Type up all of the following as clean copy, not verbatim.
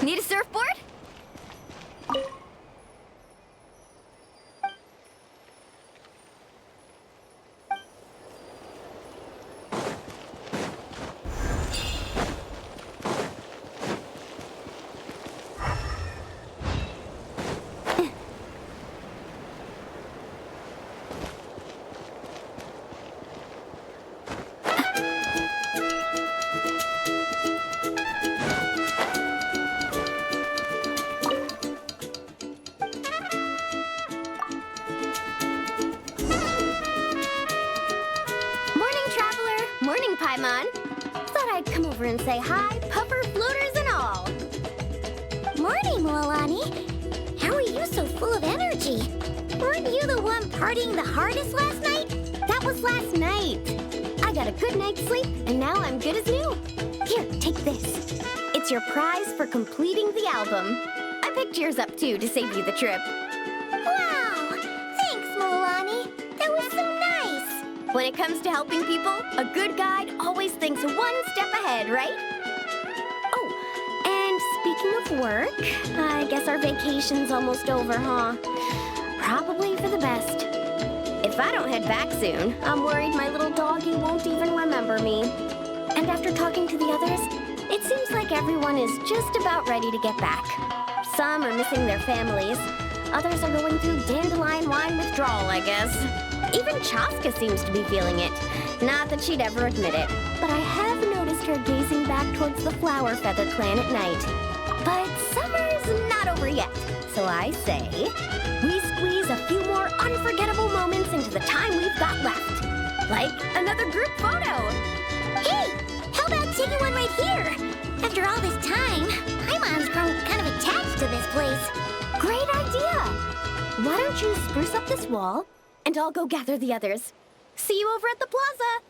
Need a surfboard? Morning, Paimon. Thought I'd come over and say hi, puffer, floaters, and all. Morning, Milani. How are you so full of energy? Weren't you the one partying the hardest last night? That was last night. I got a good night's sleep, and now I'm good as new. Here, take this. It's your prize for completing the album. I picked yours up, too, to save you the trip. Wow! Thanks, Milani. That was so nice. When it comes to helping people, a good guide always thinks one step ahead, right? Oh, and speaking of work, I guess our vacation's almost over, huh? Probably for the best. If I don't head back soon, I'm worried my little doggy won't even remember me. And after talking to the others, it seems like everyone is just about ready to get back. Some are missing their families. Others are going through dandelion wine withdrawal, I guess. Even Chaska seems to be feeling it. Not that she'd ever admit it, but I have noticed her gazing back towards the Flower Feather clan at night. But summer's not over yet, so I say we squeeze a few more unforgettable moments into the time we've got left. Like another group photo. Hey, how about taking one right here? After all this time, Paimon's grown kind of attached to this place. Great idea! Why don't you spruce up this wall, and I'll go gather the others. See you over at the plaza!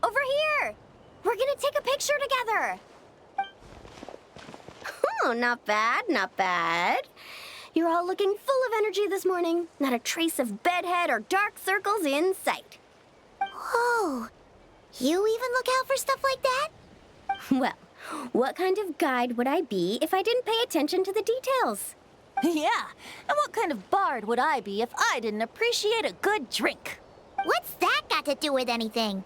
Over here! We're gonna take a picture together! Oh, not bad, not bad. You're all looking full of energy this morning. Not a trace of bedhead or dark circles in sight. Whoa! You even look out for stuff like that? Well, What kind of guide would I be if I didn't pay attention to the details? Yeah, and what kind of bard would I be if I didn't appreciate a good drink? What's that got to do with anything?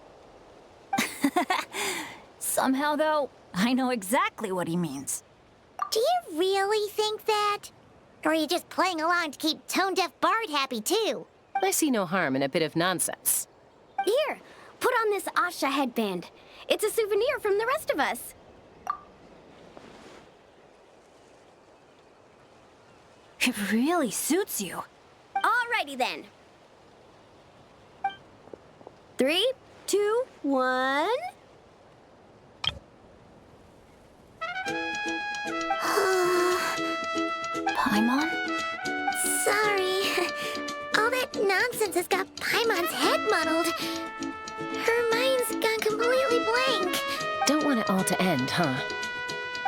Somehow, though, I know exactly what he means. Do you really think that? Or are you just playing along to keep Tone Deaf Bard happy, too? I see no harm in a bit of nonsense. Here, put on this Asha headband. It's a souvenir from the rest of us. It really suits you. Alrighty then. 3, 2, 1. Paimon? Sorry. All that nonsense has got Paimon's head muddled. Her mind's gone completely blank. Don't want it all to end, huh?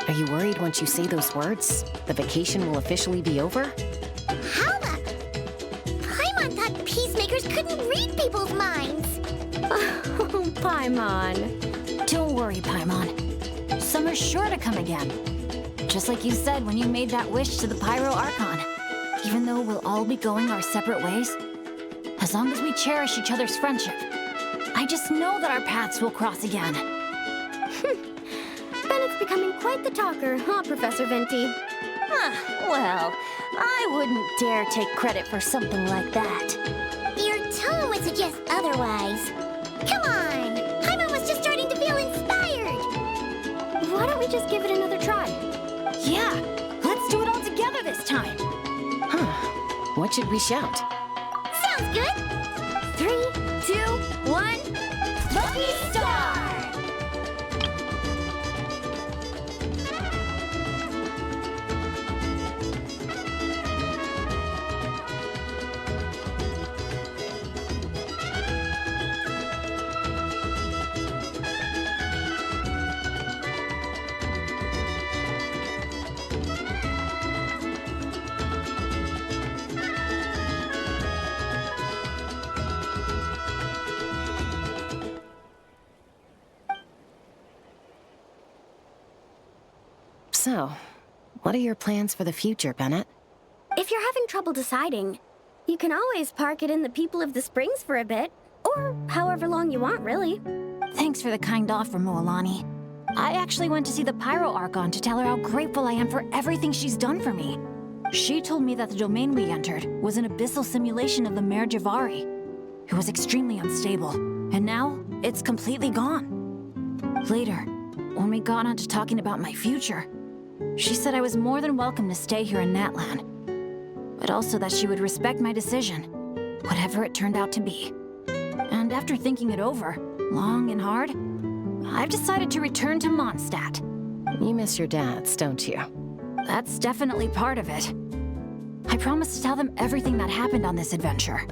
Are you worried once you say those words, the vacation will officially be over? How the... Paimon thought peacemakers couldn't read people's minds. Oh, Paimon. Don't worry, Paimon. Summer's sure to come again. Just like you said when you made that wish to the Pyro Archon. Even though we'll all be going our separate ways, as long as we cherish each other's friendship, I just know that our paths will cross again. Bennett's becoming quite the talker, huh, Professor Venti? Well, I wouldn't dare take credit for something like that. Your tone would suggest otherwise. Come on! Paimon was just starting to feel inspired! Why don't we just give it another try? Yeah, let's do it all together this time. What should we shout? Sounds good! 3, 2, 1. Lucky Star! So, what are your plans for the future, Bennett? If you're having trouble deciding, you can always park it in the People of the Springs for a bit. Or however long you want, really. Thanks for the kind offer, Mualani. I actually went to see the Pyro Archon to tell her how grateful I am for everything she's done for me. She told me that the domain we entered was an abyssal simulation of the Mare Javari. It was extremely unstable, and now it's completely gone. Later, when we got on to talking about my future, she said I was more than welcome to stay here in Natlan, but also that she would respect my decision, whatever it turned out to be. And after thinking it over, long and hard, I've decided to return to Mondstadt. You miss your dads, don't you? That's definitely part of it. I promised to tell them everything that happened on this adventure,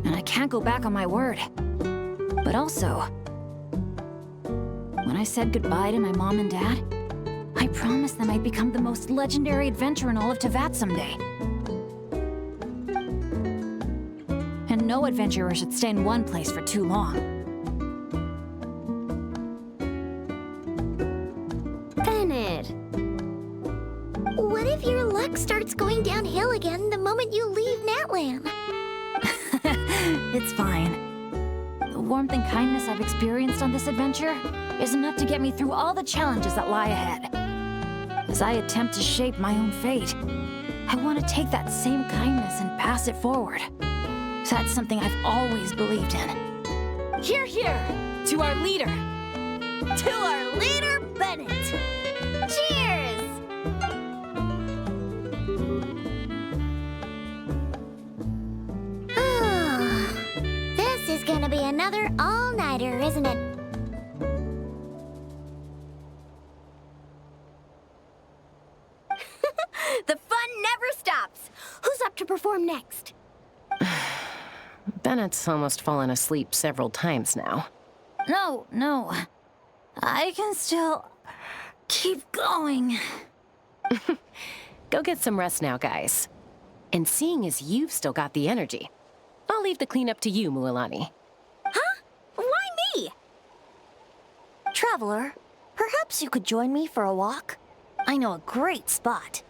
and I can't go back on my word. But also, when I said goodbye to my mom and dad, I promised them I'd become the most legendary adventurer in all of Teyvat someday. And no adventurer should stay in one place for too long. Bennett. What if your luck starts going downhill again the moment you leave Natlan? It's fine. The warmth and kindness I've experienced on this adventure is enough to get me through all the challenges that lie ahead. As I attempt to shape my own fate, I want to take that same kindness and pass it forward. That's something I've always believed in. Hear, hear! To our leader! To our leader, Bennett! Cheers! This is gonna be another all-nighter, isn't it? The fun never stops. Who's up to perform next? Bennett's almost fallen asleep several times now. No. I can still keep going. Go get some rest now, guys. And seeing as you've still got the energy, I'll leave the cleanup to you, Mualani. Huh? Why me? Traveler, Perhaps you could join me for a walk? I know a great spot.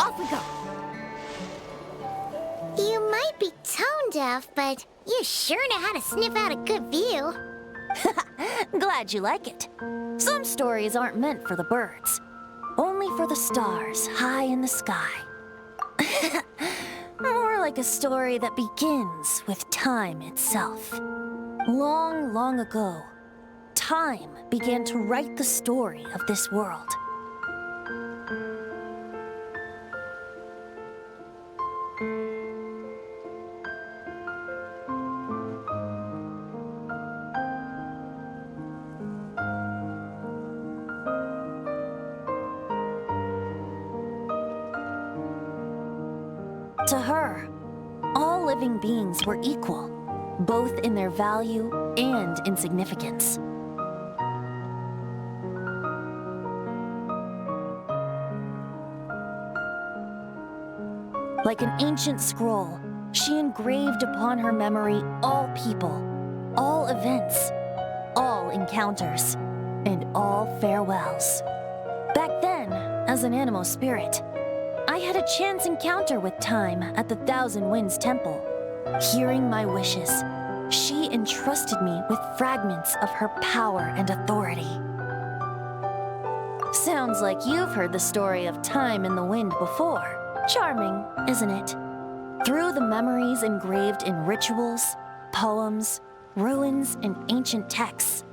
Off we go. You might be tone deaf, but you sure know how to sniff out a good view. Glad you like it. Some stories aren't meant for the birds, only for the stars high in the sky. More like a story that begins with time itself. Long, long ago, time began to write the story of this world. To her, all living beings were equal, both in their value and in significance. Like an ancient scroll, she engraved upon her memory all people, all events, all encounters, and all farewells. Back then, as an animal spirit, I had a chance encounter with Time at the Thousand Winds Temple. Hearing my wishes, she entrusted me with fragments of her power and authority. Sounds like you've heard the story of Time in the Wind before. Charming, isn't it? Through the memories engraved in rituals, poems, ruins, and ancient texts,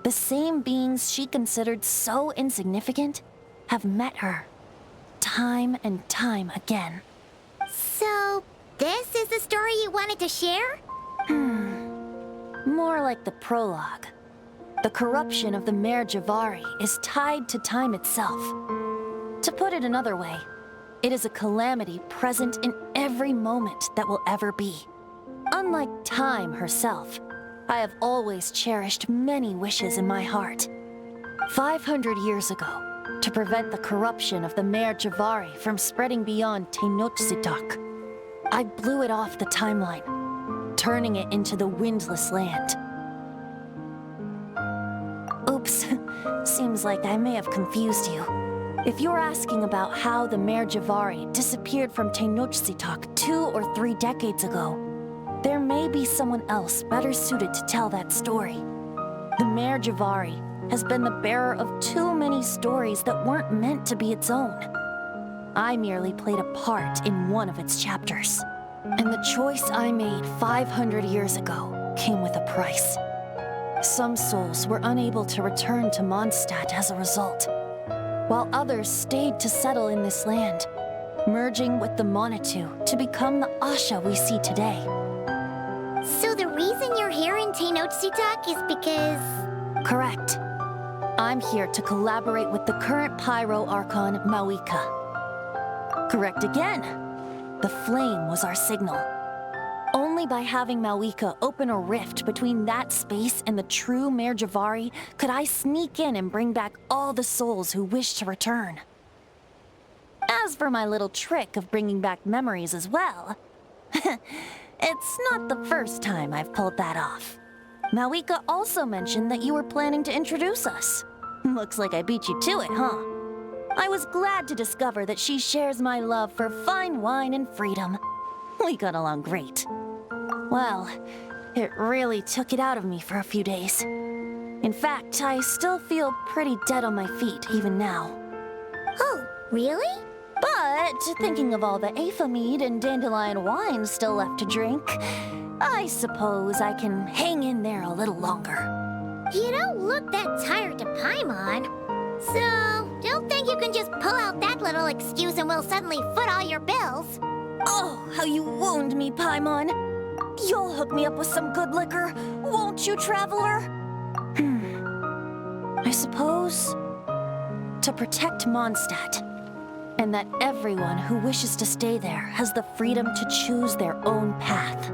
the same beings she considered so insignificant have met her. Time and time again. So, this is the story you wanted to share? More like the prologue. The corruption of the Mare Javari is tied to time itself. To put it another way, it is a calamity present in every moment that will ever be. Unlike time herself, I have always cherished many wishes in my heart. 500 years ago, to prevent the corruption of the Mare Javari from spreading beyond Tenochtitlán, I blew it off the timeline, turning it into the Windless Land. Oops, seems like I may have confused you. If you're asking about how the Mare Javari disappeared from Tenochtitlán 2 or 3 decades ago, there may be someone else better suited to tell that story. The Mare Javari has been the bearer of too many stories that weren't meant to be its own. I merely played a part in one of its chapters. And the choice I made 500 years ago came with a price. Some souls were unable to return to Mondstadt as a result, while others stayed to settle in this land, merging with the Monitu to become the Asha we see today. So the reason you're here in Tenochtitlán is because... Correct. I'm here to collaborate with the current Pyro Archon, Mawika. Correct again. The flame was our signal. Only by having Mawika open a rift between that space and the true Mare Javari could I sneak in and bring back all the souls who wish to return. As for my little trick of bringing back memories as well, it's not the first time I've pulled that off. Mawika also mentioned that you were planning to introduce us. Looks like I beat you to it, huh? I was glad to discover that she shares my love for fine wine and freedom. We got along great. Well, it really took it out of me for a few days. In fact, I still feel pretty dead on my feet even now. Oh, really? But thinking of all the Aether mead and dandelion wine still left to drink, I suppose I can hang in there a little longer. You don't look that tired to Paimon. So, don't think you can just pull out that little excuse and we'll suddenly foot all your bills. Oh, how you wound me, Paimon. You'll hook me up with some good liquor, won't you, traveler? I suppose to protect Mondstadt, and that everyone who wishes to stay there has the freedom to choose their own path.